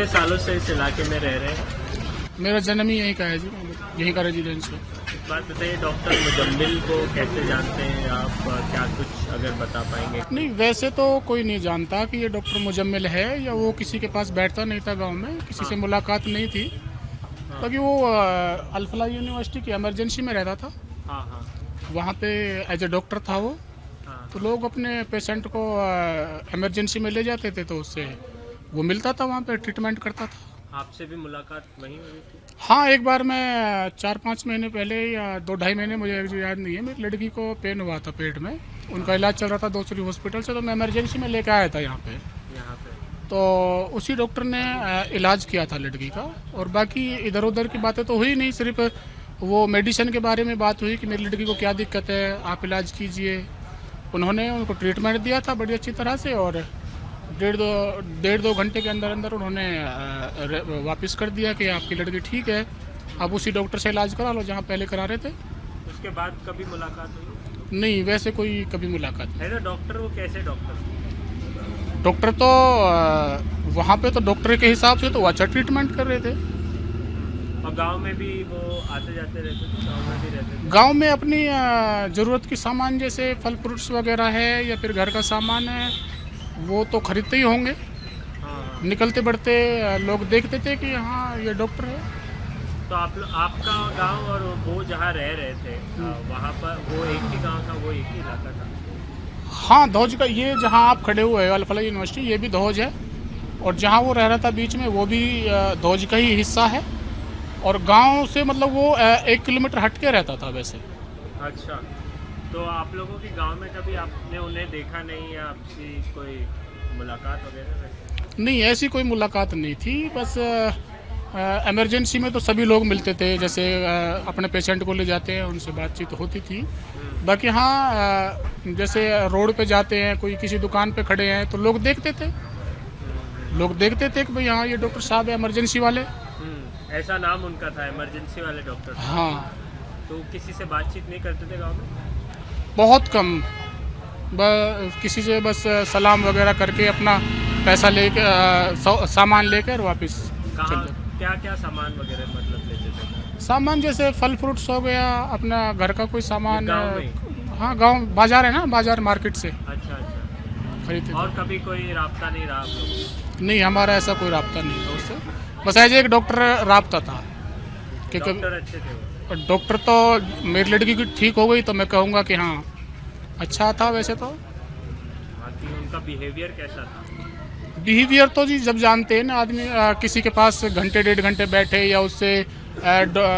सालों से इस इलाके में रह रहे हैं? मेरा जन्म ही यहीं का है जी, यहीं का रेजिडेंस है। एक बात बताइए, डॉक्टर मुजम्मिल को कैसे जानते हैं आप? क्या कुछ अगर बता पाएंगे? नहीं, वैसे तो कोई नहीं जानता कि ये डॉक्टर मुजम्मिल है, या वो किसी के पास बैठता नहीं था गांव में, किसी से मुलाकात नहीं थी। क्योंकि वो अल-फलाह यूनिवर्सिटी की इमरजेंसी में रहता था। हाँ हाँ वहाँ पे एज ए डॉक्टर था वो। हाँ। तो लोग अपने पेशेंट को इमरजेंसी में ले जाते थे, तो उससे वो मिलता था, वहाँ पे ट्रीटमेंट करता था। आपसे भी मुलाकात वहीं हुई थी? हाँ, एक बार मैं 4-5 महीने पहले या 2-2.5 महीने, मुझे याद नहीं है, मेरी लड़की को पेन हुआ था पेट में। उनका इलाज चल रहा था दूसरी हॉस्पिटल से, तो मैं इमरजेंसी में लेके आया था यहाँ पे। तो उसी डॉक्टर ने इलाज किया था लड़की का। और बाकी इधर उधर की बातें तो हुई नहीं, सिर्फ वो मेडिसिन के बारे में बात हुई कि मेरी लड़की को क्या दिक्कत है, आप इलाज कीजिए। उन्होंने उनको ट्रीटमेंट दिया था बड़ी अच्छी तरह से, और डेढ़ दो घंटे के अंदर अंदर उन्होंने वापस कर दिया कि आपकी लड़की ठीक है, आप उसी डॉक्टर से इलाज करा लो जहाँ पहले करा रहे थे। उसके बाद कभी मुलाकात हुई? नहीं, वैसे कोई कभी मुलाकात नहीं। है ना डॉक्टर, वो कैसे डॉक्टर? डॉक्टर तो वहाँ पे तो डॉक्टर के हिसाब से तो वो अच्छा ट्रीटमेंट कर रहे थे। और गांव में भी वो आते जाते रहते थे? गांव में भी रहते थे? गांव में अपनी ज़रूरत की सामान जैसे फल फ्रूट्स वगैरह है या फिर घर का सामान है, वो तो खरीदते ही होंगे। हाँ। निकलते बढ़ते लोग देखते थे कि हाँ ये डॉक्टर है। तो आपका गांव और वो जहाँ रह रहे थे वहाँ पर वो एक ही गांव था, वो एक ही इलाका था? हाँ, धौज का, ये जहाँ आप खड़े हुए हैं अल-फलाह यूनिवर्सिटी, ये भी धौज है। और जहाँ वो रह रहा था बीच में, वो भी धौज का ही हिस्सा है। और गांव से मतलब वो 1 किलोमीटर हट के रहता था वैसे। अच्छा, तो आप लोगों के गांव में कभी आपने उन्हें देखा नहीं, या आपसी कोई मुलाकात वगैरह? नहीं, ऐसी कोई मुलाकात नहीं थी। बस इमरजेंसी में तो सभी लोग मिलते थे, जैसे अपने पेशेंट को ले जाते हैं, उनसे बातचीत होती थी। बाकी हाँ, जैसे रोड पे जाते हैं, कोई किसी दुकान पे खड़े हैं, तो लोग देखते थे कि भाई हाँ ये डॉक्टर साहब है इमरजेंसी वाले। ऐसा नाम उनका था, इमरजेंसी वाले डॉक्टर? हाँ। तो किसी से बातचीत नहीं करते थे गांव में? बहुत कम, किसी से बस सलाम वगैरह करके अपना पैसा लेके सामान लेकर वापस चल जाते। क्या क्या सामान वगैरह मतलब लेते थे? सामान जैसे फल फ्रूट्स हो गया, अपना घर का कोई सामान। गांव में? हाँ, गांव बाजार है ना, बाजार मार्केट से अच्छा अच्छा। खरीदते थे। और कभी कोई राब्ता नहीं रहा आप लोग? नहीं, हमारा ऐसा कोई राब्ता नहीं था उससे। बस एज एक डॉक्टर राब्ता था। डॉक्टर अच्छे थे वो? डॉक्टर तो मेरी लड़की की ठीक हो गई तो मैं कहूँगा कि हाँ अच्छा था वैसे तो। बाकी उनका बिहेवियर कैसा था? बिहेवियर तो जी, जब जानते हैं ना आदमी, किसी के पास घंटे 1.5 घंटे बैठे या उससे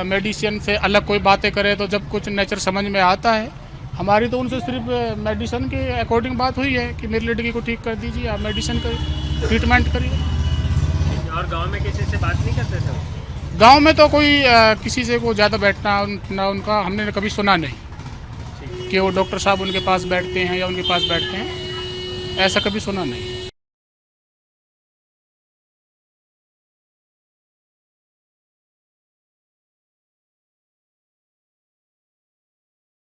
मेडिसिन से अलग कोई बातें करे, तो जब कुछ नेचर समझ में आता है। हमारी तो उनसे सिर्फ मेडिसिन के अकॉर्डिंग बात हुई है कि मेरी लड़की को ठीक कर दीजिए, आप मेडिसिन का ट्रीटमेंट करिए। और गांव में किसी से बात नहीं करते थे वो? गांव में तो कोई किसी से को ज़्यादा बैठना ना उनका हमने कभी सुना नहीं कि वो डॉक्टर साहब उनके पास बैठते हैं या उनके पास बैठते हैं, ऐसा कभी सुना नहीं।